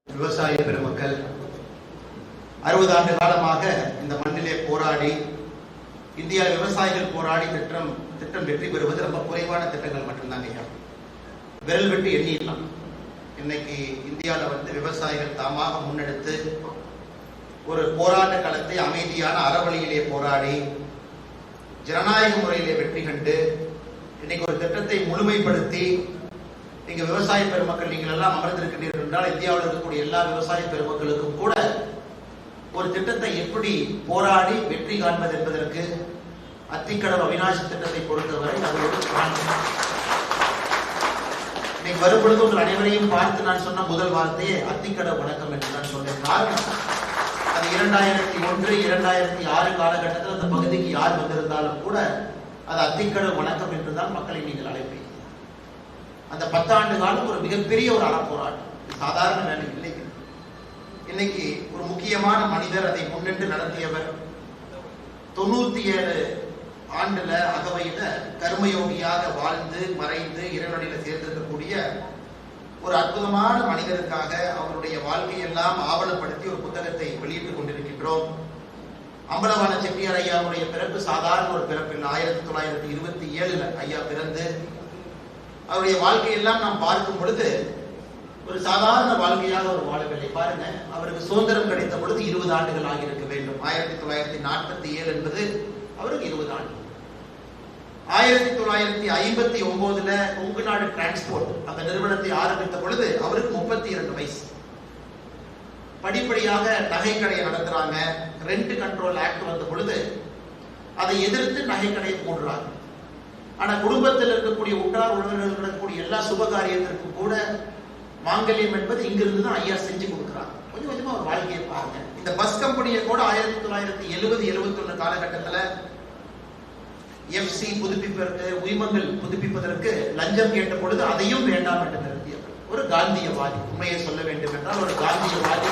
விவசாய பெருமக்கள் 60 ஆண்டு காலமாக இந்த மண்ணிலே போராடி இந்தியா விவசாயிகள் போராடி திட்டம் வெற்றி பெறுவது ரொம்ப குறைவான திட்டங்கள் மட்டும்தாங்க ஐயா. விரல் விட்டு எண்ணிடலாம். இன்னைக்கு இந்தியாவில் விவசாயிகள் தாமாக முன்னெடுத்து ஒரு போராட்ட களத்தை அமைதியான அறவழியிலே போராடி ஜனநாயக முறையிலே வெற்றி கண்டு இன்னைக்கு ஒரு திட்டத்தை முழுமைப்படுத்தி நீங்க விவசாய பெருமக்கள் நீங்கள் எல்லாம் அமர்ந்திருக்கிறீர்கள் என்றால் இந்தியாவில் இருக்கக்கூடிய எல்லா விவசாய பெருமக்களுக்கும் கூட ஒரு திட்டத்தை எப்படி போராடி வெற்றி காண்பது என்பதற்கு அத்திக்கடவு அவிநாசி திட்டத்தை பொறுத்தவரை அது ஒரு இன்னைக்கு வரும் பொழுது உங்கள் அனைவரையும் பார்த்து நான் சொன்ன முதல் வார்த்தையே அத்திக்கடவு வணக்கம் என்று நான் சொன்னேன். காரணம் அது 2001, 2006 காலகட்டத்தில் அந்த பகுதிக்கு யார் வந்திருந்தாலும் கூட அது அத்திக்கடவு வணக்கம் என்றுதான் மக்களை நீங்கள் அழைப்பீங்க. அந்த 10 ஆண்டு காலம் ஒரு மிகப்பெரிய ஒரு அறப்போராட்டம், சாதாரண வேலை இல்லை. இன்னைக்கு ஒரு முக்கியமான மனிதர் அதை முன்னின்று நடத்தியவர். 97 ஆண்டுல அகவையில கர்மயோகியாக வாழ்ந்து மறைந்து இறைவனில சேர்ந்திருக்கக்கூடிய ஒரு அற்புதமான மனிதருக்காக அவருடைய வாழ்க்கையெல்லாம் ஆவணப்படுத்தி ஒரு புத்தகத்தை வெளியிட்டுக் கொண்டிருக்கின்றோம். அம்பலவான செட்டியார் ஐயாவுடைய பிறப்பு சாதாரண ஒரு பிறப்பு இல்லை. 1927 ஐயா பிறந்து அவருடைய வாழ்க்கையெல்லாம் நாம் பார்க்கும் பொழுது ஒரு சாதாரண வாழ்க்கையாக ஒரு வாழவில்லை. பாருங்க, அவருக்கு சுதந்திரம் கிடைத்த பொழுது 20 ஆண்டுகள் ஆகியிருக்க வேண்டும். 1947 என்பது அவருக்கு 20 ஆண்டு. 1959 கொங்கு நாடு டிரான்ஸ்போர்ட் அந்த நிறுவனத்தை ஆரம்பித்த பொழுது அவருக்கு 32 வயசு. படிப்படியாக நகைக்கடையை நடத்துறாங்க. ரெண்ட் கண்ட்ரோல் ஆக்ட் வந்த பொழுது அதை எதிர்த்து நகைக்கடையை போடுறாங்க. ஆனா குடும்பத்தில் இருக்கக்கூடிய உற்றார் உறவினர்கள் நடக்கக்கூடிய எல்லா சுபகாரியத்திற்கும் கூட மாங்கல்யம் என்பது இங்கிருந்து தான் ஐயா செஞ்சு கொடுக்குறாங்க. கொஞ்சம் கொஞ்சமா ஒரு வாழ்க்கையை பாருங்க. இந்த பஸ் கம்பெனியை கூட 1970-71 காலகட்டத்தில் எஃப்சி புதுப்பிப்பதற்கு, உரிமங்கள் புதுப்பிப்பதற்கு லஞ்சம் கேட்ட பொழுது அதையும் வேண்டாம் என்று நிறுத்தியவர் ஒரு காந்தியவாதி. உண்மையை சொல்ல வேண்டும் என்றால் ஒரு காந்தியவாதி.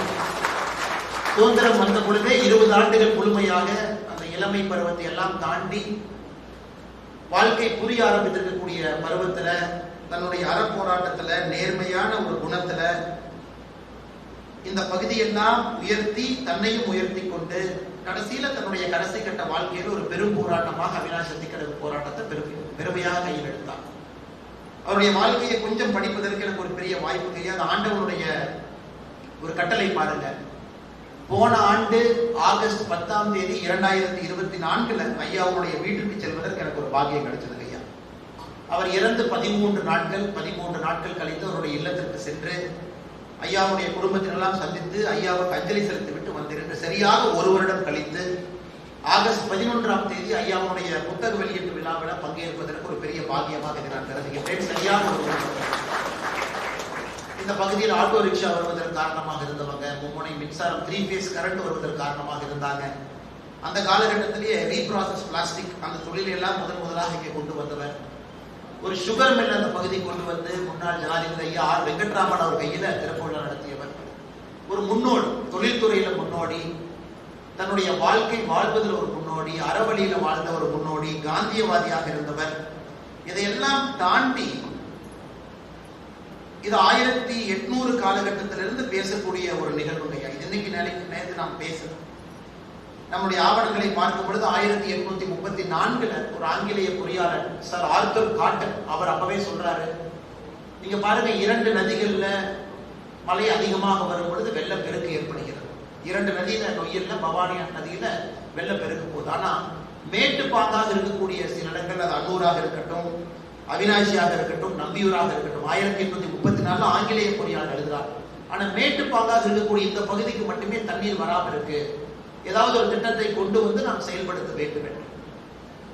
சுதந்திரம் வந்த பொழுதே 20 ஆண்டுகள் முழுமையாக அந்த இளமை பருவத்தை எல்லாம் தாண்டி வாழ்க்கை புரிய ஆரம்பித்திருக்கக்கூடிய பருவத்துல தன்னுடைய அறப்போராட்டத்துல நேர்மையான ஒரு குணத்துல இந்த பகுதியெல்லாம் உயர்த்தி தன்னையும் உயர்த்தி கொண்டு கடைசியில தன்னுடைய கடைசி கட்ட வாழ்க்கையில் ஒரு பெரும் போராட்டமாக அவிநாசி அத்திக்கடவு போராட்டத்தை பெருமையாக கையில் எடுத்தார். அவருடைய வாழ்க்கையை கொஞ்சம் படிப்பதற்கு எனக்கு ஒரு பெரிய வாய்ப்பு கிடையாது. ஆண்டவனுடைய ஒரு கட்டளை பாருங்க. போன ஆண்டு ஆகஸ்ட் 10ஆம் தேதி 2024 ஐயாவுடைய வீட்டுக்கு செல்வதற்கு எனக்கு ஒரு பாக்கியம் கிடைச்சது ஐயா. அவர் இறந்து 13 நாட்கள் கழித்து அவருடைய இல்லத்திற்கு சென்று ஐயாவுடைய குடும்பத்தினெல்லாம் சந்தித்து ஐயாவுக்கு அஞ்சலி செலுத்தி விட்டு வந்திருந்து சரியாக ஒரு வருடம் கழித்து ஆகஸ்ட் 11ஆம் தேதி ஐயாவுடைய புத்தக வெளியீட்டு விழாவில் பங்கேற்பதற்கு ஒரு பெரிய பாக்கியமாக நான் கருதுகிறேன். சரியாக இந்த பகுதியில் ஆட்டோ ரிக்ஷா வருவதற்கு காரணமாக இருந்தவங்க, மும்முனை மின்சாரம் 3 ஃபேஸ் கரண்ட் வருவதற்கு காரணமாக இருந்தாங்க. அந்த காலகட்டத்திலேயே ரீப்ராசஸ் பிளாஸ்டிக் அந்த தொழிலை எல்லாம் முதலாக இங்கே கொண்டு வந்தவர். ஒரு சுகர் மில் அந்த பகுதி கொண்டு வந்து முன்னாள் ஜனாதிபதி ஐயா ஆர் வெங்கட்ராமன் அவர் கையில திறப்பு விழா நடத்தியவர். ஒரு முன்னோடி, தொழில்துறையில முன்னோடி, தன்னுடைய வாழ்க்கை வாழ்வதில் ஒரு முன்னோடி, அறவழியில வாழ்ந்த ஒரு முன்னோடி, காந்தியவாதியாக இருந்தவர். இதையெல்லாம் தாண்டி இது 1800 காலகட்டத்திலிருந்து பேசக்கூடிய ஒரு நிகழ்வுங்க. இது இன்னைக்கு நேற்று நாம் பேசணும். நம்முடைய ஆவணங்களை பார்க்கும் பொழுது 1834 ஒரு ஆங்கிலேய பொறியாளர் சார் ஆர்தர் காட்டன் அவர் அப்பவே சொல்றாரு, நீங்க பாருங்க 2 நதிகள்ல மழை அதிகமாக வரும் பொழுது வெள்ளப்பெருக்கு ஏற்படுகிறது. 2 நதியில நொய்யல்ல பவானி நதியில வெள்ளப்பெருக்கு போகுது. ஆனா மேட்டுப்பாங்காக இருக்கக்கூடிய சில இடங்கள், அது அன்னூராக இருக்கட்டும், அவிநாசியாக இருக்கட்டும், நம்பியூராக இருக்கட்டும், 1834 ஆங்கிலேய பொறியாளர் எழுதுறார். ஆனா மேட்டுப்பாங்காக இருக்கக்கூடிய இந்த பகுதிக்கு மட்டுமே தண்ணீர் வராமல் இருக்கு. ஏதாவது ஒரு திட்டத்தை கொண்டு வந்து நாம் செயல்படுத்த வேண்டும் என்று.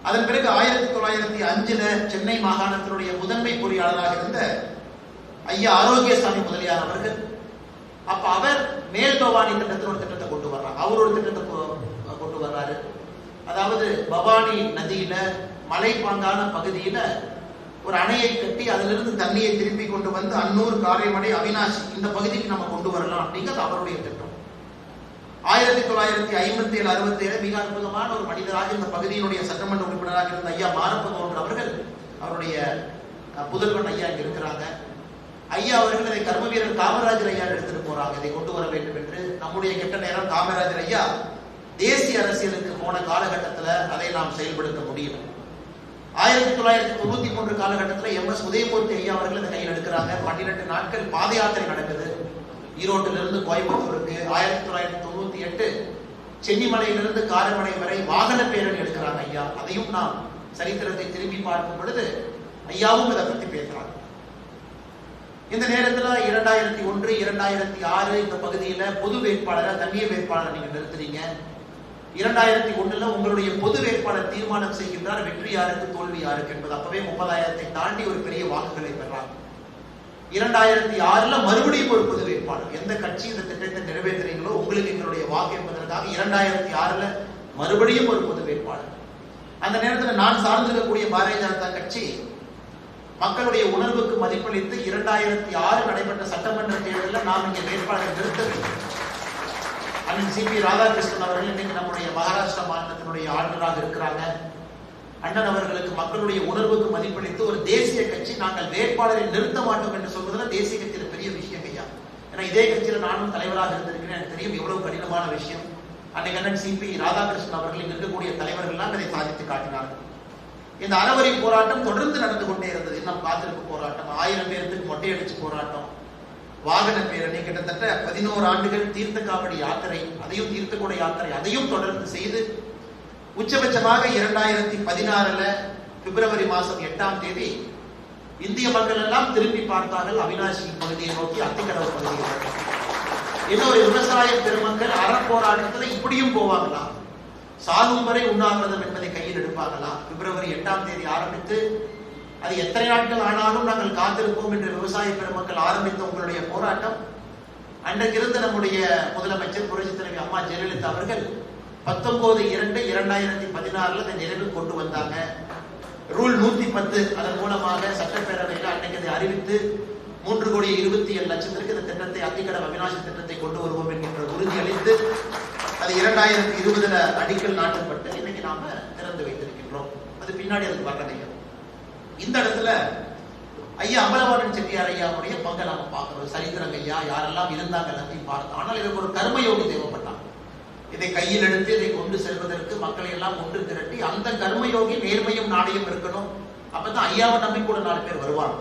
அதன் பிறகு 1905 சென்னை மாகாணத்தினுடைய முதன்மை பொறியாளராக இருந்த ஐயா ஆரோக்கியசாமி முதலியார் அவர்கள் அப்ப அவர் மேல் பவானி திட்டத்தில் ஒரு திட்டத்தை கொண்டு வர்றார். அவர் ஒரு திட்டத்தை கொண்டு வர்றாரு. அதாவது பவானி நதியில மலைப்பாங்கான பகுதியில ஒரு அணையை கட்டி அதிலிருந்து தண்ணியை திருப்பி கொண்டு வந்து அன்னூர், காரைமடை, அவிநாசி இந்த பகுதிக்கு நம்ம கொண்டு வரலாம் அப்படிங்கிறது அவருடைய திட்டம். 1957-67 மிக அற்புதமான ஒரு மனிதராக இந்த பகுதியினுடைய சட்டமன்ற உறுப்பினராக இருந்த ஐயா மாரப்ப கவுண்டர் அவர்கள் அவருடைய புதல்வன் ஐயா இங்க இருக்கிறாங்க. ஐயா அவர்கள் இதை கர்ம வீரர் காமராஜர் ஐயா எடுத்துட்டு போறாங்க, இதை கொண்டு வர வேண்டும் என்று. நம்முடைய கெட்ட நேரம் காமராஜர் ஐயா தேசிய அரசியலுக்கு போன காலகட்டத்தில் அதை நாம் செயல்படுத்த முடியும். 1993 காலகட்டத்தில் MS உதயமூர்த்தி ஐயா அவர்கள் இந்த கையில் எடுக்கிறாங்க. 12 நாட்கள் பாத யாத்திரை நடக்குது ஈரோட்டிலிருந்து கோயம்புத்தூருக்கு. 1998 சென்னிமலையிலிருந்து காரமடை வரை வாகன பேரணி எடுக்கிறாங்க ஐயா. அதையும் நாம் சரித்திரத்தை திரும்பி பார்க்கும் பொழுது ஐயாவும் இதை பத்தி பேசுறாங்க. இந்த நேரத்தில் 2001, 2006 இந்த பகுதியில பொது வேட்பாளரை, தனிய வேட்பாளரை நீங்க நிறுத்துறீங்க. 2001 உங்களுடைய பொது வேட்பாளர் தீர்மானம் செய்கின்றார் வெற்றி யாருக்கு தோல்வி யாருக்கு என்பது. அப்பவே 30,000 தாண்டி ஒரு பெரிய வாக்குகளை பெறாங்க. 2006 மறுபடியும் ஒரு பொது வேட்பாளர். எந்த கட்சி இந்த திட்டத்தை நிறைவேற்றுறீங்களோ உங்களுக்கு எங்களுடைய வாக்கு என்பதற்காக 2006 மறுபடியும் ஒரு பொது வேட்பாளர். அந்த நேரத்தில் நான் சார்ந்திருக்கக்கூடிய பாரதிய ஜனதா கட்சி மக்களுடைய உணர்வுக்கு மதிப்பளித்து 2006 நடைபெற்ற சட்டமன்ற தேர்தலில் நாம் இங்கே வேட்பாளரை நிறுத்த வேண்டும். அண்ணன் CP ராதாகிருஷ்ணன் அவர்கள் இன்னைக்கு நம்முடைய மகாராஷ்டிரா மாநிலத்தினுடைய ஆளுநராக இருக்கிறாங்க. அண்ணன் அவர்களுக்கு மக்களுடைய உணர்வுக்கு மதிப்பளித்து ஒரு தேசிய கட்சி நாங்கள் வேட்பாளரை நிறுத்த மாட்டோம் என்று சொல்வதில் தேசிய கட்சியில பெரிய விஷயம் ஐயா. ஏன்னா இதே கட்சியில நானும் தலைவராக இருந்திருக்கிறேன், எனக்கு தெரியும் எவ்வளவு கடினமான விஷயம். அன்னைக்கு அண்ணன் CP ராதாகிருஷ்ணன் அவர்கள் இங்க இருக்கக்கூடிய தலைவர்கள் எல்லாம் இதை சாதித்து காட்டினார்கள். இந்த அறவரி போராட்டம் தொடர்ந்து நடந்து கொண்டே இருந்தது. இன்னும் காத்திருப்பு போராட்டம், 1000 பேருக்கு மொட்டையடிச்சு போராட்டம், வாகன பேரணி, கிட்டத்தட்ட 11 ஆண்டுகள் தீர்த்த காவடி யாத்திரை, அதையும் தீர்த்த கூட யாத்திரை, அதையும் தொடர்ந்து செய்து உச்சபட்சமாக 2016 பிப்ரவரி மாதம் 8ஆம் தேதி இந்திய மக்கள் எல்லாம் திரும்பி பார்த்தார்கள் அவினாசி பகுதியை நோக்கி, அத்திக்கடவு பகுதியை நோக்கி. இன்னொரு விவசாய பெருமக்கள் அறப்போராட்டத்தில் இப்படியும் போவாங்களா, சாகும் வரை உண்ணாவிரதம் என்பதை கையில் எடுப்பாங்களா? பிப்ரவரி 8ஆம் தேதி ஆரம்பித்து அது எத்தனை நாட்கள் ஆனாலும் நாங்கள் காத்திருப்போம் என்று விவசாய பெருமக்கள் ஆரம்பித்த உங்களுடைய போராட்டம், அன்றைக்கு இருந்த நம்முடைய முதலமைச்சர் புரட்சி தலைவி அம்மா ஜெயலலிதா அவர்கள் 19/2/2016 அதை நிறைவு கொண்டு வந்தாங்க. ரூல் 110 அதன் மூலமாக சட்டப்பேரவையில் அன்றைக்கு அதை அறிவித்து 3,27,00,000 இந்த திட்டத்தை, அத்திக்கடவு அவினாசி திட்டத்தை கொண்டு வருவோம் என்கின்ற உறுதி அளித்து அது 2020 அடிக்கல் நாட்டப்பட்டு இன்னைக்கு நாம திறந்து வைத்திருக்கின்றோம். அது பின்னாடி அதுக்கு வரலைங்க. இந்த இடத்துல ஐயா அம்பலவாணன் செட்டியார் ஐயாவுடைய பங்கை நாம பார்க்கிறோம். சரித்திரங்க ஐயா யாரெல்லாம் இருந்தாங்க எல்லாத்தையும் பார்த்தோம். ஆனால் இதற்கு ஒரு கர்மயோகி தேவைப்பட்டான். இதை கையில் எடுத்து இதை கொண்டு செல்வதற்கு மக்களை எல்லாம் ஒன்று திரட்டி அந்த கர்மயோகி நேர்மையும் நாணயம் இருக்கணும். அப்பதான் ஐயாவை நம்பி கூட 4 பேர் வருவாங்க.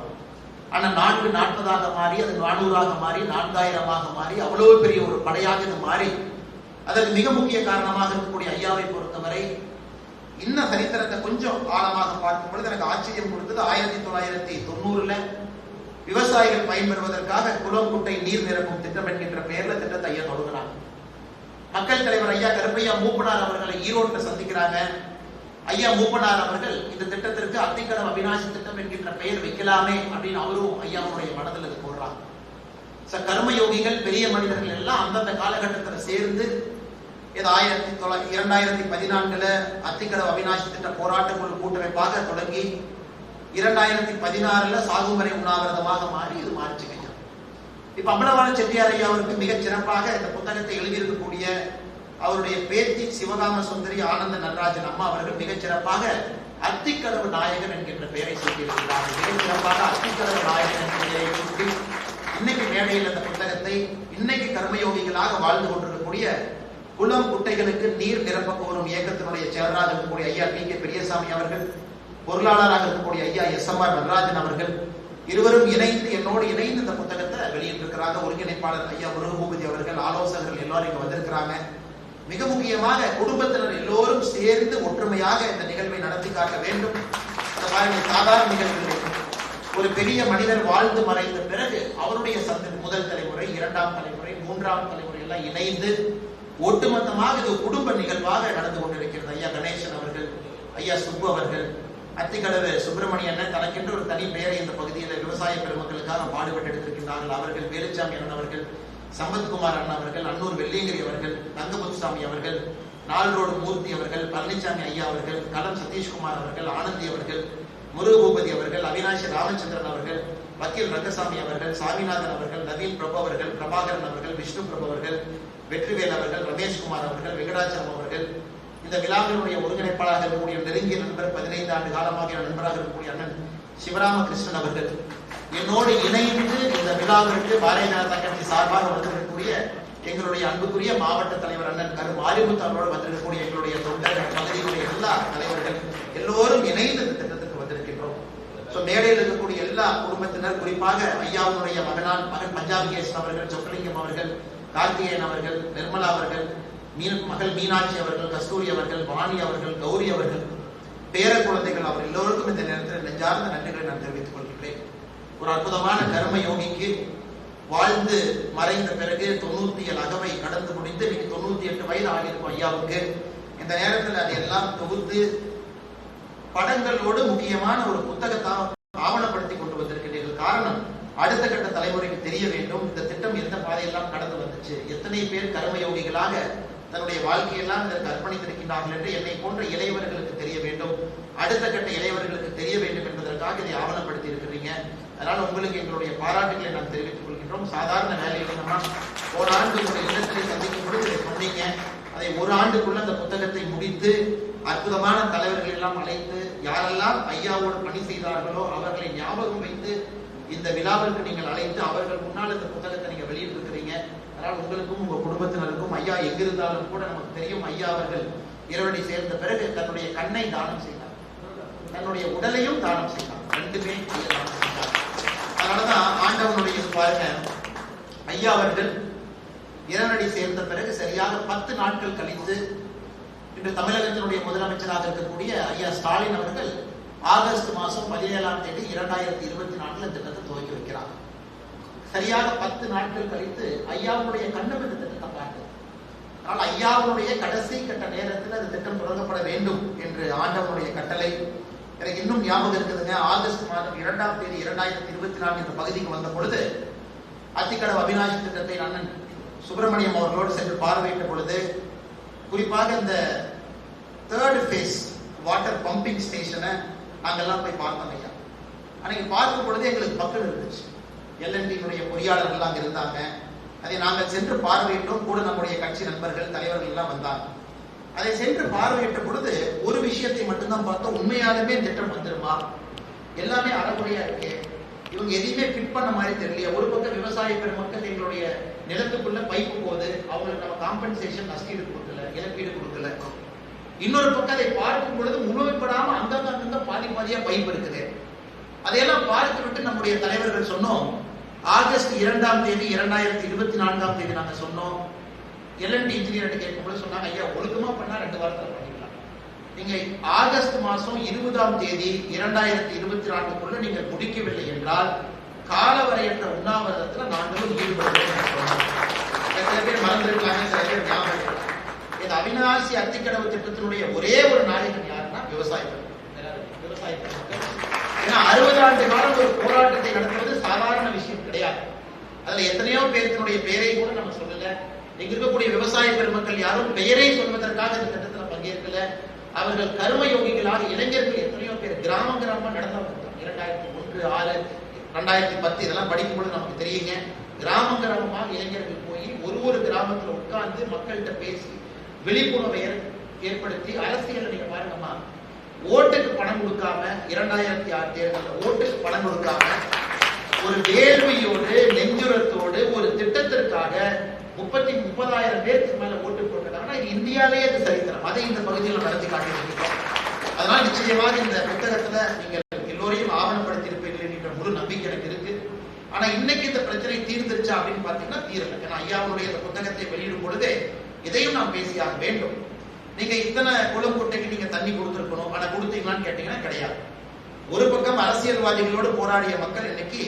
ஆனா 4 40 மாறி, அது 400 மாறி, 4000 மாறி, அவ்வளவு பெரிய ஒரு படையாக இது மாறி, அதற்கு மிக முக்கிய காரணமாக இருக்கக்கூடிய ஐயாவை பொறுத்தவரை இன்னும் சரித்திரத்தை கொஞ்சம் ஆழமாக பார்க்கும் பொழுது எனக்கு ஆச்சரியம் கொடுத்தது. 1990 விவசாயிகள் பயன்பெறுவதற்காக குளம் குட்டை நீர் நிரப்பும் திட்டம் என்கின்ற பெயர்ல திட்டத்தை ஐயா தொடங்குறாங்க. மக்கள் தலைவர் ஐயா கருப்பையா மூப்பனார் அவர்களை ஈரோட்டில் சந்திக்கிறாங்க. ஐயா மூப்பனார் அவர்கள் இந்த திட்டத்திற்கு அத்திக்கடவு அவினாசி திட்டம் என்கின்ற பெயர் வைக்கலாமே அப்படின்னு அவரும் ஐயாவுடைய மனதில் இது போடுறாங்க. கர்மயோகிகள் பெரிய மனிதர்கள் எல்லாம் அந்தந்த காலகட்டத்தில் சேர்ந்து 2014 அத்திக்கடவு அவினாசி திட்ட போராட்ட குழு கூட்டமைப்பாக தொடங்கி 2016 சாகும் வரை உண்ணாவிரதமாக மாறி இது மாறிச்சுங்க. இப்ப அம்பலவாணன் செட்டியார் ஐயா அவருக்கு மிகச் சிறப்பாக இந்த புத்தகத்தை எழுதியிருக்கக்கூடிய அவருடைய பேத்தி சிவகாம சுந்தரி ஆனந்த நடராஜன் அம்மா அவர்கள் மிகச் சிறப்பாக அத்திக்கடவு நாயகன் என்கின்ற பெயரை சூட்டியிருக்கிறார்கள். மிகச் சிறப்பாக அத்திக்கடவு நாயகன் என்ற பெயரை சூட்டி இன்னைக்கு மேடையில் அந்த புத்தகத்தை இன்னைக்கு கர்மயோகிகளாக வாழ்ந்து கொண்டிருக்கக்கூடிய குளம் குட்டைகளுக்கு நீர் நிரப்ப கோரும் இயக்கத்தினுடைய செயலராக இருக்கக்கூடிய ஐயா PK பெரியசாமி அவர்கள், பொருளாளராக இருக்கக்கூடிய ஐயா SMR நடராஜன் அவர்கள் இருவரும் இணைந்து என்னோடு இணைந்து இந்த புத்தகத்தை வெளியிட்டிருக்கிறாங்க. ஒருங்கிணைப்பாளர் ஐயா முருகபூபதி அவர்கள், ஆலோசகர்கள் எல்லாரும் இங்க வந்திருக்கிறாங்க. மிக முக்கியமாக குடும்பத்தினர் எல்லோரும் சேர்ந்து ஒற்றுமையாக இந்த நிகழ்வை நடத்தி காட்ட வேண்டும். அந்த மாதிரி சாதாரண நிகழ்வுகளை ஒரு பெரிய மனிதர் வாழ்ந்து மறைந்த பிறகு அவருடைய சந்ததி முதல் தலைமுறை, 2ஆம் தலைமுறை, 3ஆம் தலைமுறை எல்லாம் இணைந்து ஒட்டுமொத்தமாக இது குடும்ப நிகழ்வாக நடந்து கொண்டிருக்கிறது. ஐயா கணேசன் அவர்கள், ஐயா சுப்பு அவர்கள், அத்திக்கடவு சுப்பிரமணியன் தனக்கென்று ஒரு தனி பெயரை இந்த பகுதியில் விவசாய பெருமக்களுக்காக பாடுபட்டு எடுத்திருக்கின்றார்கள். அவர்கள் வேலுச்சாமி அண்ணன் அவர்கள், சம்பத்குமார் அண்ணன் அவர்கள், அன்னூர் வெள்ளியங்கிரி அவர்கள், தங்கமுத்துசாமி அவர்கள், நால்ரோடு மூர்த்தி அவர்கள், பழனிசாமி ஐயா அவர்கள், களம் சதீஷ்குமார் அவர்கள், ஆனந்தி அவர்கள், முருகபூபதி அவர்கள், அவினாஷி ராமச்சந்திரன் அவர்கள், வக்கீல் ரங்கசாமி அவர்கள், சாமிநாதன் அவர்கள், நவீன் பிரபு அவர்கள், பிரபாகரன் அவர்கள், விஷ்ணு பிரபு அவர்கள், வெற்றிவேல் அவர்கள், ரமேஷ்குமார் அவர்கள், வெங்கடாச்சலம் அவர்கள், இந்த விழாவினுடைய ஒருங்கிணைப்பாளராக இருக்கக்கூடிய நெருங்கிய நண்பர், 15 ஆண்டு காலமாக நண்பராக இருக்கக்கூடிய அண்ணன் சிவராமகிருஷ்ணன் அவர்கள் என்னோடு இணைந்து இந்த விழாவிற்கு பாரதிய ஜனதா கட்சி சார்பாக வந்திருக்கக்கூடிய எங்களுடைய அன்புக்குரிய மாவட்ட தலைவர் அண்ணன் கரு மாரிமுத்து அவரோடு வந்திருக்கக்கூடிய எங்களுடைய தொண்டர்கள் பகுதியுடைய எல்லா தலைவர்கள் எல்லோரும் இணைந்து இந்த திட்டத்திற்கு வந்திருக்கின்றோம். மேடையில் இருக்கக்கூடிய எல்லா குடும்பத்தினர், குறிப்பாக ஐயாவுடைய மகன் பஞ்சாபி கேசன் அவர்கள், சொக்கலிங்கம் அவர்கள், கார்த்திகேயன் அவர்கள், நிர்மலா அவர்கள், மகள் மீனாட்சி அவர்கள், கஸ்தூரி அவர்கள், வாணி அவர்கள், கௌரி அவர்கள், பேர குழந்தைகள் அவர் எல்லோருக்கும் இந்த நேரத்தில் நெஞ்சார்ந்த நன்றிகளை நான் தெரிவித்துக் கொள்கிறேன். ஒரு அற்புதமான கர்ம யோகிக்கு வாழ்ந்து மறைந்த பிறகு 97 அகவை கடந்து முடிந்து இன்னைக்கு 98 வயது ஆகியிருக்கும் ஐயாவுக்கு. இந்த நேரத்தில் அதையெல்லாம் தொகுத்து படங்களோடு முக்கியமான ஒரு புத்தகத்தை ஆவணப்படுத்தி கொண்டு வந்திருக்கிறீர்கள். காரணம், அடுத்த கட்ட தலைமுறைக்கு தெரிய வேண்டும் இந்த திட்டம் எந்த பாதையெல்லாம் கடந்து வந்துச்சு, எத்தனை பேர் கர்மயோகிகளாக தன்னுடைய வாழ்க்கையெல்லாம் இதற்கு அர்ப்பணித்திருக்கின்றார்கள் என்று என்னை போன்ற இளையவர்களுக்கு தெரிய வேண்டும், அடுத்த கட்ட இளையவர்களுக்கு தெரிய வேண்டும் என்பதற்காக இதை ஆவணப்படுத்தி இருக்கிறீங்க. அதனால உங்களுக்கு எங்களுடைய பாராட்டுகளை நான் தெரிவித்துக் கொள்கின்றோம். சாதாரண வேலையில் நம்ம ஒரு ஆண்டு உங்களுடைய இல்லத்திலே சந்திக்கும் பொழுது இதை சொன்னீங்க. அதை ஒரு ஆண்டுக்குள்ள அந்த புத்தகத்தை முடித்து அற்புதமான தலைவர்கள் எல்லாம் அழைத்து யாரெல்லாம் ஐயாவோடு பணி செய்தார்களோ அவர்களை ஞாபகம் வைத்து இந்த விழாவிற்கு நீங்கள் அழைத்து அவர்கள் முன்னால் இந்த புத்தகத்தை நீங்க வெளியிட்டிருக்கிறீங்க. அதனால் உங்களுக்கும் உங்க குடும்பத்தினருக்கும் ஐயா எங்கிருந்தாலும் கூட நமக்கு தெரியும், ஐயா அவர்கள் இறைவனை சேர்ந்த பிறகு தன்னுடைய கண்ணை தானம் செய்தார், தன்னுடைய உடலையும் தானம் செய்தார், ரெண்டுமே தானம் செய்தார். அதனாலதான் ஆண்டவனுடைய பாருங்க, ஐயா அவர்கள் இறைவனடி சேர்ந்த பிறகு சரியாக 10 நாட்கள் கழித்து இன்று தமிழகத்தினுடைய முதலமைச்சராக இருக்கக்கூடிய ஐயா ஸ்டாலின் அவர்கள் ஆகஸ்ட் மாதம் 17ஆம் தேதி 2024 திட்டத்தை துவக்கி வைக்கிறார். சரியாக 10 நாட்கள் கழித்து ஐயாவுடைய கண்ணும் இந்த திட்டத்தை பார்த்தது. ஆனால் ஐயாவுடைய கடைசி கட்ட நேரத்தில் அந்த திட்டம் தொடங்கப்பட வேண்டும் என்று ஆண்டவனுடைய கட்டளை எனக்கு இன்னும் ஞாபகம் இருக்குதுங்க. ஆகஸ்ட் மாதம் 2ஆம் தேதி 2024 இந்த பகுதிக்கு வந்த பொழுது அத்திக்கடவு அவிநாசி திட்டத்தை அண்ணன் சுப்பிரமணியம் அவர்களோடு சென்று பார்வையிட்ட பொழுது குறிப்பாக இந்த 3rd phase வாட்டர் பம்பிங் ஸ்டேஷனை நாங்கெல்லாம் போய் பார்த்தோம் ஐயா. அன்னைக்கு பார்க்கும் பொழுது எங்களுக்கு மக்கள் இருந்துச்சு, எல்என்டியினுடைய பொறியாளர்கள் அங்கே இருந்தாங்க. அதை நாங்கள் சென்று பார்வையிட்டோம், கூட நம்முடைய கட்சி நண்பர்கள் தலைவர்கள் எல்லாம் வந்தாங்க. அதை சென்று பார்வையிட்ட பொழுது ஒரு விஷயத்தை மட்டும்தான் பார்த்தோம், உண்மையாலுமே திட்டம் வந்துருமா, எல்லாமே அறகுறையா இருக்கு, இவங்க எதையுமே ஃபிட் பண்ண மாதிரி தெரியல. ஒரு பக்கம் விவசாய பெருமக்கள் எங்களுடைய நிலத்துக்குள்ள பைப்பு போகுது, அவங்களுக்கு நம்ம காம்பன்சேஷன் நஷ்டீடு கொடுக்கல, இழப்பீடு கொடுக்கல. இன்னொரு பக்கம் அதை பார்க்கும் பொழுது முழுமைப்படாம அங்கங்க பாதியா பைப் இருக்குது. அதையெல்லாம் பார்த்து விட்டு நம்முடைய தலைவர்கள் சொன்னோம், ஆகஸ்ட் 2ஆம் தேதி 2024ஆம் தேதி நாங்க சொன்னோம், எல்என்டி இன்ஜினியர் கேட்கும்போது சொன்னாங்க, ஐயா ஒழுக்கமா பண்ணா 2 வாரத்தில் பண்ணிக்கலாம், நீங்க ஆகஸ்ட் மாசம் 20ஆம் தேதி 2024க்குள்ள நீங்க முடிக்கவில்லை என்றால் காலவரையற்ற உண்ணாவிரதத்தில் நாங்களும் ஈடுபடுவோம். சில பேர் மறந்திருக்காங்க, சில பேர் ஞாபகம். இந்த அவிநாசி அத்திக்கடவு திட்டத்தினுடைய ஒரே ஒரு நாயகன் யாருன்னா விவசாயிகள். ஏன்னா 60 ஆண்டு காலம் ஒரு போராட்டத்தை நடத்துவது சாதாரண விஷயம் கிடையாது. அதுல எத்தனையோ பேருடைய பெயரை கூட நம்ம சொல்லல. இங்க இருக்கக்கூடிய விவசாய பெருமக்கள் யாரும் பெயரை சொல்வதற்காக இந்த திட்டத்தில் பங்கேற்கல. அவர்கள் கர்மயோகிகளாக இளைஞர்கள் எத்தனையோ பேர் கிராமமா நடந்தவங்க. 2001, 6, 2010 இதெல்லாம் படிக்கும்போது நமக்கு தெரியுங்க. கிராமமாக இளைஞர்கள் போய் ஒரு கிராமத்துல உட்கார்ந்து மக்கள்கிட்ட பேசி விழிப்புணர்வை ஏற்படுத்தி அரசியல் நீங்க பாருங்கம்மா, ஓட்டுக்கு பணம் கொடுக்காம 2006 தேர்தலில் ஓட்டுக்கு பணம் கொடுக்காம ஒரு வேள்வியோடு நெஞ்சுரத்தோடு ஒரு திட்டத்திற்காக 30,000 பேருக்கு மேல ஓட்டு போட்டிருக்காங்கன்னா இது இந்தியாவிலேயே அது சரித்திரம். அதை இந்த பகுதியில் நடத்தி காட்டியிருக்கோம். அதனால நிச்சயமாக இந்த புத்தகத்துல நீங்க எல்லோரையும் ஆவணப்படுத்தி இருப்பீர்கள் என்ற முழு நம்பிக்கை எனக்கு இருக்கு. ஆனா இன்னைக்கு இந்த பிரச்சனை தீர்ந்துருச்சா அப்படின்னு பாத்தீங்கன்னா தீரல. ஏன்னா ஐயாவுடைய இந்த புத்தகத்தை வெளியிடும் பொழுது இதையும் நாம் பேசியாக வேண்டும். நீங்க இத்தனை குளம் குட்டைக்கு நீங்க தண்ணி கொடுத்திருக்கணும், ஆனா கொடுத்தீங்களான்னு கேட்டீங்கன்னா கிடையாது. ஒரு பக்கம் அரசியல்வாதிகளோடு போராடிய மக்கள் இன்னைக்கு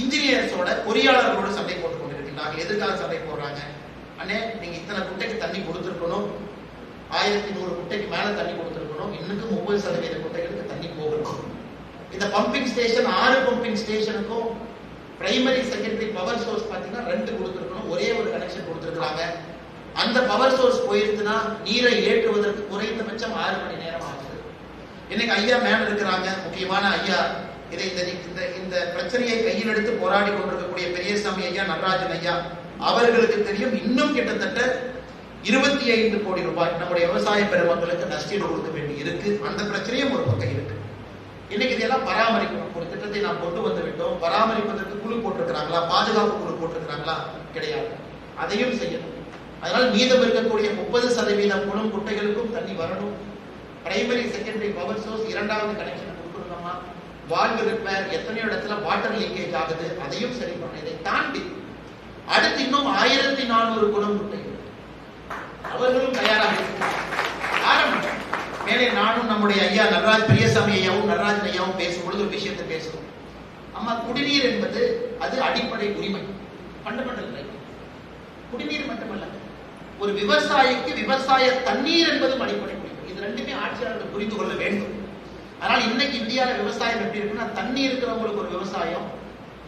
இன்ஜினியர்ஸோட பொறியாளர்களோடு சண்டை போட்டுக் கொண்டிருக்கிறார்கள். எதுக்காக சண்டை போடுறாங்க? அண்ணே நீங்க இத்தனை குட்டைக்கு தண்ணி கொடுத்திருக்கணும், 1100 குட்டைக்கு மேல தண்ணி கொடுத்திருக்கணும், இன்னும் 30% குட்டைகளுக்கு தண்ணி போகணும். இந்த பம்பிங் ஸ்டேஷன் 6 பம்பிங் ஸ்டேஷனுக்கும் பிரைமரி செகண்டரி பவர் சோர்ஸ் பாத்தீங்கன்னா 2 கொடுத்திருக்கணும், ஒரே ஒரு கனெக்ஷன் கொடுத்திருக்காங்க. அந்த பவர் சோர்ஸ் போயிருச்சுன்னா நீரை ஏற்றுவதற்கு குறைந்தபட்சம் 6 மணி நேரம் ஆகுது. இன்னைக்கு ஐயா மேல இருக்கிறாங்க, முக்கியமான ஐயா. இதை இந்த பிரச்சனையை கையில் எடுத்து போராடி கொண்டிருக்கக்கூடிய பெரியசாமி ஐயா, நடராஜன் ஐயா அவர்களுக்கு தெரியும். இன்னும் கிட்டத்தட்ட 25 கோடி ரூபாய் நம்முடைய விவசாய பெருமக்களுக்கு நஷ்டீடு கொடுக்க வேண்டி இருக்கு. அந்த பிரச்சனையும் ஒரு பக்கம் இருக்கு. இன்னைக்கு இதெல்லாம் பராமரிக்கணும். ஒரு திட்டத்தை நாம் கொண்டு வந்து விட்டோம், பராமரிப்பதற்கு குழு போட்டிருக்கிறாங்களா, பாதுகாப்பு குழு போட்டிருக்கிறாங்களா? கிடையாது. அதையும் செய்யணும். அதனால் மீதம் இருக்கக்கூடிய 30% குளம் குட்டைகளுக்கும் தண்ணி வரணும். பிரைமரி செகண்டரி பவர் சோர்ஸ் இரண்டாவது கனெக்ஷன் கொடுக்கணுமா? வால்வு ரிப்பேர், எத்தனையோ இடத்துல வாட்டர் லீக்கேஜ் ஆகுது, அதையும் சரி பண்ணணும். இதை தாண்டி அடுத்து இன்னும் 1400 குளம் குட்டைகள் அவர்களும் தயாராக ஆரம்பிக்கும். மேலே நானும் நம்முடைய ஐயா நடராஜ் பெரியசாமி ஐயாவும் நடராஜன் ஐயாவும் பேசும்பொழுது ஒரு விஷயத்தை பேசுவோம். அம்மா, குடிநீர் என்பது அது அடிப்படை உரிமை, ஃபண்டமெண்டல் ரைட். குடிநீர் மட்டுமல்ல, ஒரு விவசாயிக்கு விவசாய தண்ணீர் என்பதும் அடிப்படை உரிமை. இது ரெண்டுமே ஆட்சியாளர்கள் புரிந்து கொள்ள வேண்டும். ஆனால் இன்னைக்கு இந்தியாவில் விவசாயம் எப்படி இருக்குன்னா, தண்ணி இருக்கிறவங்களுக்கு ஒரு விவசாயம்,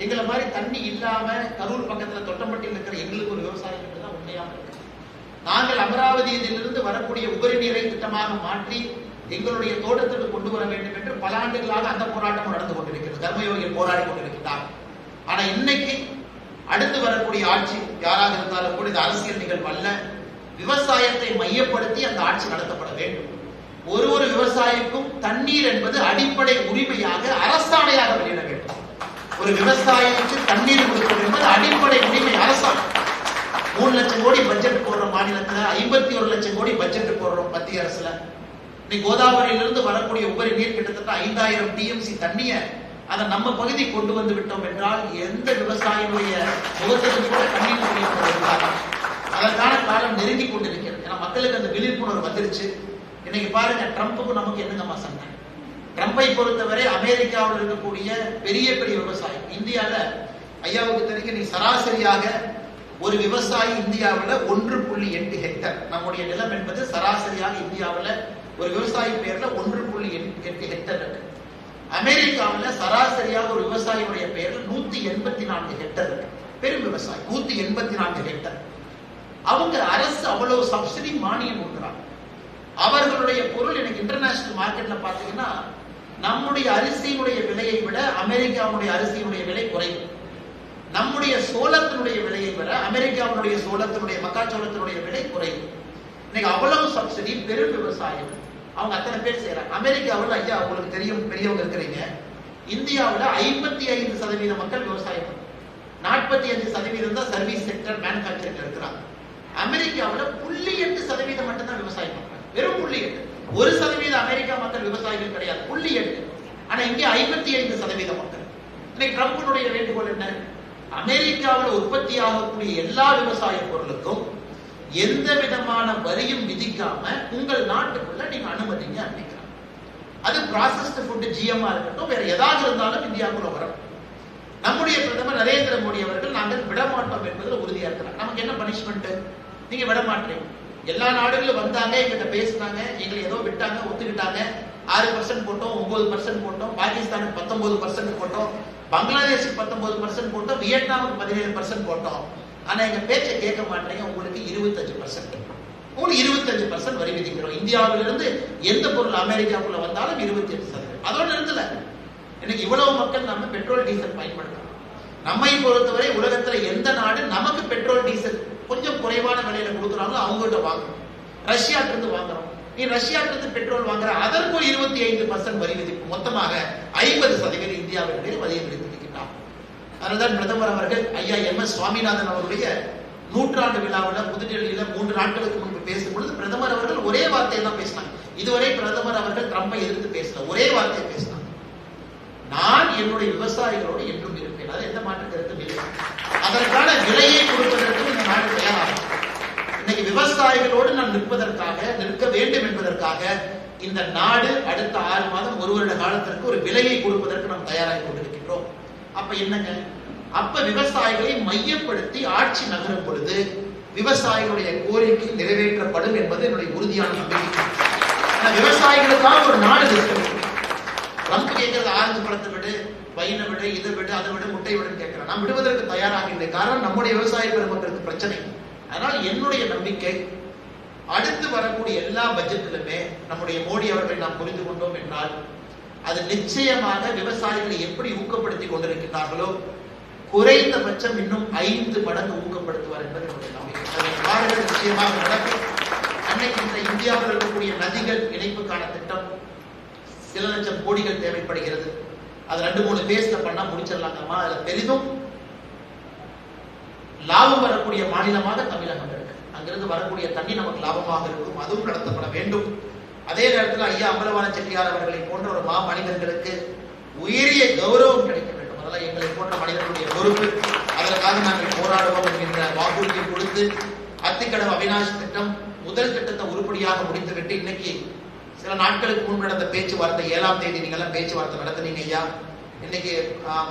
எங்களை மாதிரி தண்ணி இல்லாம கரூர் பக்கத்துல தொட்டம்பட்டியில் இருக்கிற எங்களுக்கு ஒரு விவசாயம் என்றுதான் உண்மையாக இருக்கு. நாங்கள் அமராவதியிலிருந்து வரக்கூடிய உபரி நீரை திட்டமாக மாற்றி எங்களுடைய தோட்டத்திற்கு கொண்டு வர வேண்டும் என்று பல ஆண்டுகளாக அந்த போராட்டம் நடந்து கொண்டிருக்கிறது. கர்மயோகிகள் போராடி கொண்டிருக்கிறார். ஆனா இன்னைக்கு அடுத்து வரக்கூடிய ஆட்சி யாராக இருந்தாலும் கூட இது அரசியல் நிகழ்வு அல்ல, விவசாயத்தை மையப்படுத்தி அந்த ஆட்சி நடத்தப்பட வேண்டும். ஒரு விவசாயிக்கும் தண்ணீர் என்பது அடிப்படை உரிமையாக அரசாணையாக வெளியிட வேண்டும். ஒரு விவசாயிக்கு தண்ணீர் கொடுப்பது என்பது அடிப்படை உரிமை. அரசாங்கம் 3 லட்சம் கோடி பட்ஜெட் போடுற மாநிலத்துல 51 லட்சம் கோடி பட்ஜெட் போடுறோம் மத்திய அரசுல. இன்னைக்கு கோதாவரியிலிருந்து வரக்கூடிய உபரி நீர் கிட்டத்தட்ட 5000 டிஎம்சி தண்ணிய அதை நம்ம பகுதி கொண்டு வந்து விட்டோம் என்றால் எந்த விவசாயிகளுடைய முகத்திற்கு கூட தண்ணீர் அதற்கான காலம் நெருங்கி கொண்டிருக்கிறது. ஏன்னா மக்களுக்கு அந்த விழிப்புணர்வு வந்துருச்சு. இன்னைக்கு பாருங்க, ட்ரம்ப்புக்கும் நமக்கு என்னங்கம்மா சண்டை? ட்ரம்பை பொறுத்தவரை அமெரிக்காவில் இருக்கக்கூடிய பெரிய பெரிய விவசாயி இந்தியாவில் ஐயாவுக்கு தெரியும், நீ சராசரியாக ஒரு விவசாயி இந்தியாவில் 1.8 ஹெக்டர், நம்முடைய நிலம் என்பது சராசரியாக இந்தியாவில் ஒரு விவசாயி பேர்ல 1.8 ஹெக்டர் இருக்கு. அமெரிக்காவில் சராசரியாக ஒரு விவசாயியுடைய பேர்ல 184 ஹெக்டர் இருக்கு. பெரும் விவசாயி 184 ஹெக்டர். அவங்க அரசு அவ்வளவு சப்சிடி மானியம் கொடுக்குறாங்க. அவர்களுடைய பொருள் எனக்கு இன்டர்நேஷனல் மார்க்கெட்ல பாத்தீங்கன்னா நம்முடைய அரிசியினுடைய விலையை விட அமெரிக்காவுடைய அரிசியினுடைய விலை குறைவு. நம்முடைய சோளத்தினுடைய விலையை விட அமெரிக்காவுடைய சோளத்தினுடைய மக்காச்சோளத்தினுடைய விலை குறைவு. இன்னைக்கு அவ்வளவு சப்சிடி, பெரும் விவசாயம், அவங்க அத்தனை பேர் செய்யறாங்க. அமெரிக்காவில் ஐயா உங்களுக்கு தெரியும், பெரியவங்க இருக்கிறீங்க, இந்தியாவில் 55% மக்கள் விவசாயம், 45% தான் சர்வீஸ் செக்டர் மேனுபேக்சரிங் இருக்கிறாங்க. அமெரிக்காவில் 0.8% மட்டும்தான் விவசாயம் பண்றாங்க. வெறும் 0.8. 1% அமெரிக்கா மக்கள் விவசாயிகள் கிடையாது, 0.8. ஆனா இங்கே 55% மக்கள். இன்னைக்கு ட்ரம்பினுடைய வேண்டுகோள் என்ன? அமெரிக்காவில் உற்பத்தி ஆகக்கூடிய எல்லா விவசாய பொருளுக்கும் எந்த விதமான வரியும் விதிக்காம உங்கள் நாட்டுக்குள்ள நீங்க அனுமதிங்க அப்படிங்கிறாங்க. அது ப்ராசஸ்டு ஃபுட் ஜிஎம்ஆ இருக்கட்டும், வேற ஏதாவது இருந்தாலும் இந்தியாவுக்குள்ள வரும். நம்முடைய பிரதமர் நரேந்திர மோடி அவர்கள் நாங்கள் விடமாட்டோம் என்பதில் உறுதியா இருக்கிறாங்க. நமக்கு என்ன பனிஷ்மெண்ட்? நீங்க விடமாட்டீங்க. எல்லா நாடுகளும் வந்தாங்க, எங்கிட்ட பேசினாங்க, எங்களை ஏதோ விட்டாங்க, ஒத்துக்கிட்டாங்க. 6% போட்டோம், 9% போட்டோம், பாகிஸ்தானுக்கு 19% போட்டோம், பங்களாதேஷுக்கு 19% போட்டோம், வியட்நாமுக்கு 17% போட்டோம். ஆனா எங்க பேச்சை கேட்க மாட்டீங்க. உங்களுக்கு 25%, உங்களுக்கு 25% வரி விதிக்கிறோம். இந்தியாவிலிருந்து எந்த பொருள் அமெரிக்காவுக்குள்ள வந்தாலும் 28%. அதோட நிறுத்தல. இன்னைக்கு இவ்வளவு மக்கள் நம்ம பெட்ரோல் டீசல் பயன்படுத்தலாம். நம்மை பொறுத்தவரை உலகத்துல எந்த நாடு நமக்கு பெட்ரோல் டீசல் கொஞ்சம் குறைவான விலையில கொடுக்குறாங்களோ அவங்ககிட்ட வாங்குறோம். ரஷ்யாட்ட இருந்து வாங்குறோம். நீ ரஷ்யாட்ட இருந்து பெட்ரோல் வாங்குற, அதற்கு ஒரு 25% வரி விதிப்பு. மொத்தமாக 50% இந்தியாவினுடைய வரியை விதித்திருக்கிறார். அதனால்தான் பிரதமர் அவர்கள் ஐயா MS சுவாமிநாதன் அவருடைய 100ஆண்டு விழாவில் புதுடெல்லியில 3 நாட்களுக்கு முன்பு பேசும்பொழுது பிரதமர் அவர்கள் ஒரே வார்த்தையை தான் பேசினாங்க. இதுவரை பிரதமர் அவர்கள் ட்ரம்பை எதிர்த்து பேசல, ஒரே வார்த்தையை பேசினாங்க. நான் என்னுடைய விவசாயிகளோடு என்றும் இருப்பேன். அது எந்த மாற்று கருத்தும் இல்லை. அதற்கான விலையை கொடுப்பதற்கு இந்த நாடு தயாராகும். இன்னைக்கு விவசாயிகளோடு நாம் நிற்பதற்காக, நிற்க வேண்டும் என்பதற்காக இந்த நாடு அடுத்த 6 மாதம் 1 வருட காலத்திற்கு ஒரு விலையை கொடுப்பதற்கு நாம் தயாராகி கொண்டிருக்கின்றோம். அப்ப என்னங்க? அப்ப விவசாயிகளை மையப்படுத்தி ஆட்சி நகரும் பொழுது விவசாயிகளுடைய கோரிக்கை நிறைவேற்றப்படும் என்பது என்னுடைய உறுதியான நம்பிக்கை. விவசாயிகளுக்காக ஒரு நாடு இருக்கிறது. ட்ரம்ப் கேட்கறது ஆரஞ்சு பழத்தை விடு, பையனை விடு, இதை விடு, அதை விடு, முட்டை விடுன்னு கேட்கிறோம். நாம் விடுவதற்கு தயாராக இல்லை. காரணம் நம்முடைய விவசாய பெருமக்களுக்கு பிரச்சனை. அதனால் என்னுடைய நம்பிக்கை அடுத்து வரக்கூடிய எல்லா பட்ஜெட்டிலுமே நம்முடைய மோடி அவர்களை நாம் புரிந்து கொண்டோம் என்றால் அது நிச்சயமாக விவசாயிகளை எப்படி ஊக்கப்படுத்தி கொண்டிருக்கிறார்களோ குறைந்தபட்சம் இன்னும் 5 மடங்கு ஊக்கப்படுத்துவார் என்பது என்னுடைய நம்பிக்கை. நிச்சயமாக நடக்கும். அன்னைக்கு இந்த இந்தியாவில் இருக்கக்கூடிய நதிகள் இணைப்புக்கான திட்டம், சில லட்சம் கோடிகள் தேவைப்படுகிறது. அது 2-3 பேஸ்ல பண்ணா முடிச்சிடலாங்கம்மா. அதுல பெரிதும் லாபம் வரக்கூடிய மாநிலமாக தமிழகம் இருக்கு. அங்கிருந்து வரக்கூடிய தண்ணி நமக்கு லாபமாக இருக்கும். அதுவும் நடத்தப்பட வேண்டும். அதே நேரத்தில் ஐயா அம்பலவாண செட்டியார் அவர்களை போன்ற ஒரு மனிதர்களுக்கு உயரிய கௌரவம் கிடைக்க வேண்டும். அதெல்லாம் எங்களை போன்ற மனிதர்களுடைய பொறுப்பு. அதற்காக நாங்கள் போராடுவோம் என்கின்ற வாக்குறுதியை கொடுத்து அத்திக்கடவு அவிநாசி திட்டம் முதல் திட்டத்தை உருப்படியாக முடித்துவிட்டு இன்னைக்கு சில நாட்களுக்கு முன்பு நடந்த பேச்சுவார்த்தை 7ஆம் தேதி நீங்க எல்லாம் பேச்சுவார்த்தை நடத்தினீங்க ஐயா. இன்னைக்கு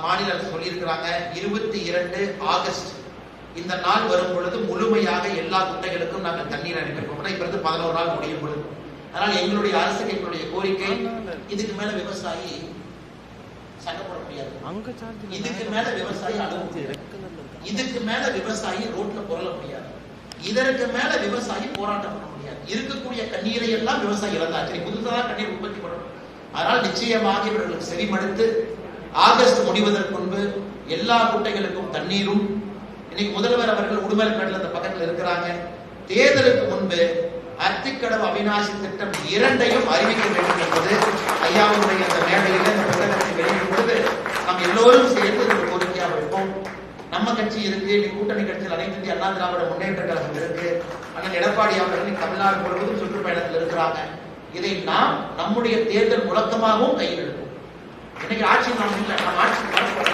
மாநில அரசு சொல்லியிருக்கிறாங்க 22 ஆகஸ்ட் இந்த நாள் வரும் பொழுது முழுமையாக எல்லா குட்டைகளுக்கும் நாங்கள் தண்ணீர் அனுப்பியிருக்கோம். இப்ப இருந்து 11 நாள் முடியும் பொழுது. அதனால எங்களுடைய அரசுக்கு எங்களுடைய கோரிக்கை, இதுக்கு மேல விவசாயி சண்டை போட முடியாது. இதுக்கு மேல விவசாயி அழுவ முடியாது. இதுக்கு மேல விவசாயி ரோட்ல புரள முடியாது. இதற்கு மேல விவசாயி போராட்டம் பண்ண முடியாது. இருக்கக்கூடிய கண்ணீரை எல்லாம் விவசாயி இழந்தாச்சு. புதுசாக கண்ணீர் உற்பத்தி பண்ணணும். அதனால் நிச்சயமாக இவர்களுக்கு செவிமடுத்து ஆகஸ்ட் முடிவதற்கு முன்பு எல்லா குட்டைகளுக்கும் தண்ணீரும், இன்னைக்கு முதல்வர் அவர்கள் உடுமலைப்பேட்டில் அந்த பக்கத்தில் இருக்கிறாங்க, தேர்தலுக்கு முன்பு அத்திக்கடவு அவிநாசி திட்டம் 2ஐயும் அறிவிக்க வேண்டும் என்பது ஐயாவுடைய அந்த மேடையில் இந்த புத்தகத்தை வெளியிடும் பொழுது நாம் எல்லோரும் சேர்ந்து ஒரு கோரிக்கையாக வைப்போம். நம்ம கட்சி இருக்கு, இன்னைக்கு கூட்டணி கட்சியில் அனைத்து இந்திய அண்ணா திராவிட முன்னேற்ற கழகம் இருக்கு, அண்ணன் எடப்பாடி அவர்கள் தமிழ்நாடு முழுவதும் சுற்றுப்பயணத்தில் இருக்கிறாங்க. இதை நாம் நம்முடைய தேர்தல் முழக்கமாகவும் கையில் எடுப்போம். இன்னைக்கு ஆட்சி நாம் இல்லை, நாம் ஆட்சி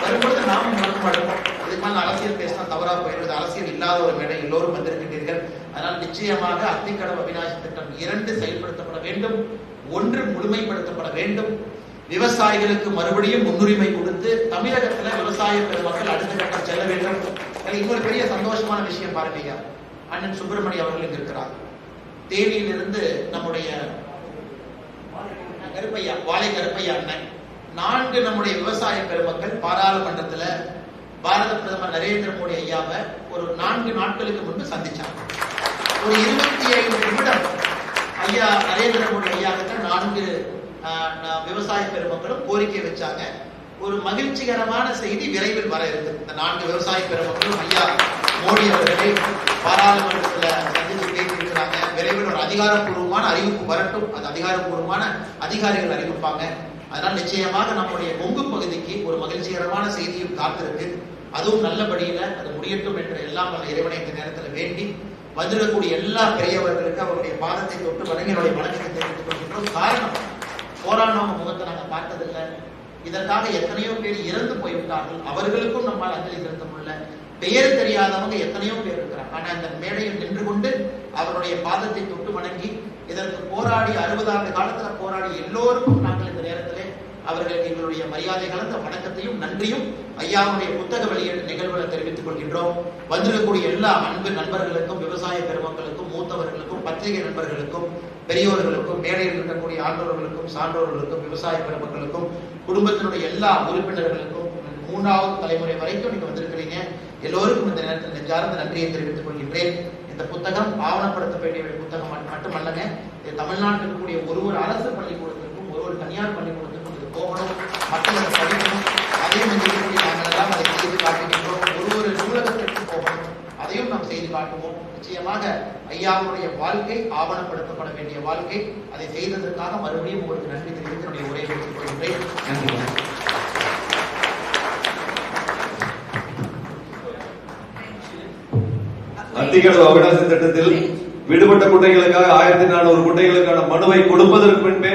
வரும்பொழுது நாமும் முழக்கம் எடுப்போம். இதுக்கு மேல அரசியல் பேசினா தவறா போயிடுவது. அரசியல் இல்லாத ஒரு மேடை, எல்லோரும் வந்திருக்கின்றீர்கள். அதனால் நிச்சயமாக அத்திக்கடவு அவிநாசி திட்டம் 2 செயல்படுத்தப்பட வேண்டும். 1 முழுமைப்படுத்தப்பட வேண்டும். விவசாயிகளுக்கு மறுபடியும் முன்னுரிமை கொடுத்து தமிழகத்துல விவசாய பெருமக்கள் அடுத்த கட்டம் செல்ல வேண்டும். இன்னொரு பெரிய சந்தோஷமான விஷயம் பாருங்க, அண்ணன் சுப்பிரமணிய அவர்கள் இருக்கிறார். தேனியிலிருந்து நம்முடைய கருப்பையா, வாழை கருப்பையா அண்ணன் 4 நம்முடைய விவசாய பெருமக்கள் பாராளுமன்றத்துல பாரத பிரதமர் நரேந்திர மோடி ஐயாவை ஒரு 4 நாட்களுக்கு முன்பு சந்திச்சாங்க. ஒரு 25 நிமிடம் ஐயா நரேந்திர மோடி ஐயாவுக்கு 4 விவசாய பெருமக்களும் கோரிக்கை வச்சாங்க. ஒரு மகிழ்ச்சிகரமான செய்தி விரைவில் வர இருக்கு. இந்த 4 விவசாய பெருமக்களும் ஐயா மோடி அவர்களை பாராளுமன்றத்தில் சந்தித்து பேசியிருக்கிறாங்க. விரைவில் ஒரு அதிகாரப்பூர்வமான அறிவிப்பு வரட்டும். அது அதிகாரப்பூர்வமான அதிகாரிகள் அறிவிப்பாங்க. அதனால் நிச்சயமாக நம்முடைய கொங்கு பகுதிக்கு ஒரு மகிழ்ச்சிகரமான செய்தியும் காத்திருக்கு. அதுவும் நல்லபடியில அது முடியட்டும் என்ற எல்லாம் வல்ல இறைவனை இந்த நேரத்தில் வேண்டி வந்திருக்கக்கூடிய எல்லா பெரியவர்களுக்கு அவருடைய பாதத்தை தொட்டு வணங்கினுடைய வணக்கத்தை தெரிவித்துக் கொள்கின்றோம். காரணம், போராடினவங்க முகத்தை நாங்கள் பார்த்ததில்லை. இதற்காக எத்தனையோ பேர் இறந்து போய்விட்டார்கள். அவர்களுக்கும் நம்மால் அஞ்சலி செலுத்த முடியல. பெயர் தெரியாதவங்க எத்தனையோ பேர் இருக்கிறார். ஆனா இந்த மேடையில் நின்று கொண்டு அவருடைய பாதத்தை தொட்டு வணங்கி இதற்கு போராடி 60 ஆண்டு காலத்துல போராடி எல்லோருக்கும் நாங்கள் இந்த நேரத்திலே அவர்களுக்கு எங்களுடைய மரியாதை கலந்த வணக்கத்தையும் நன்றியும் ஐயாவுடைய புத்தக வெளியீடு நிகழ்வுகளை தெரிவித்துக் கொள்கின்றோம். வந்திருக்கக்கூடிய எல்லா அன்பு நண்பர்களுக்கும், விவசாய பெருமக்களுக்கும், மூத்தவர்களுக்கும், பத்திரிகை நண்பர்களுக்கும், பெரியோர்களுக்கும், மேடையில் இருக்கக்கூடிய ஆண்டோர்களுக்கும், சான்றோர்களுக்கும், விவசாய பெருமக்களுக்கும், குடும்பத்தினுடைய எல்லா உறுப்பினர்களுக்கும் 3வது தலைமுறை வரைக்கும் நீங்க வந்திருக்கிறீங்க. எல்லோருக்கும் இந்த நேரத்தில் நெஞ்சார்ந்த நன்றியை தெரிவித்துக் கொள்கின்றேன். இந்த புத்தகம் ஆவணப்படுத்த வேண்டிய புத்தகம் மட்டுமல்லங்க, தமிழ்நாட்டில் இருக்கக்கூடிய ஒரு அரசு பள்ளிக்கூடத்திற்கும் ஒரு தனியார் பள்ளிக்கூடத்திற்கும் இது போகணும், மக்கள் அதை படிக்கணும். அதையும் நாங்கள் எல்லாம் அதை செய்து காட்டுகின்றோம். ஒரு நூலகத்திற்கும் போகணும், அதையும் நாம் செய்து காட்டுவோம். நிச்சயமாக ஐயாவுடைய வாழ்க்கை ஆவணப்படுத்தப்பட வேண்டிய வாழ்க்கை. அதை செய்ததற்காக மறுபடியும் உங்களுக்கு நன்றி தெரிவித்து என்னுடைய உரையை வைத்துக் கொள்கின்றேன். நன்றி. அத்திக்கடவு அவிநாசி திட்டத்தில் விடுபட்ட குட்டைகளுக்காக 1400 குட்டைகளுக்கான மனுவை கொடுப்பதற்கு முன்பே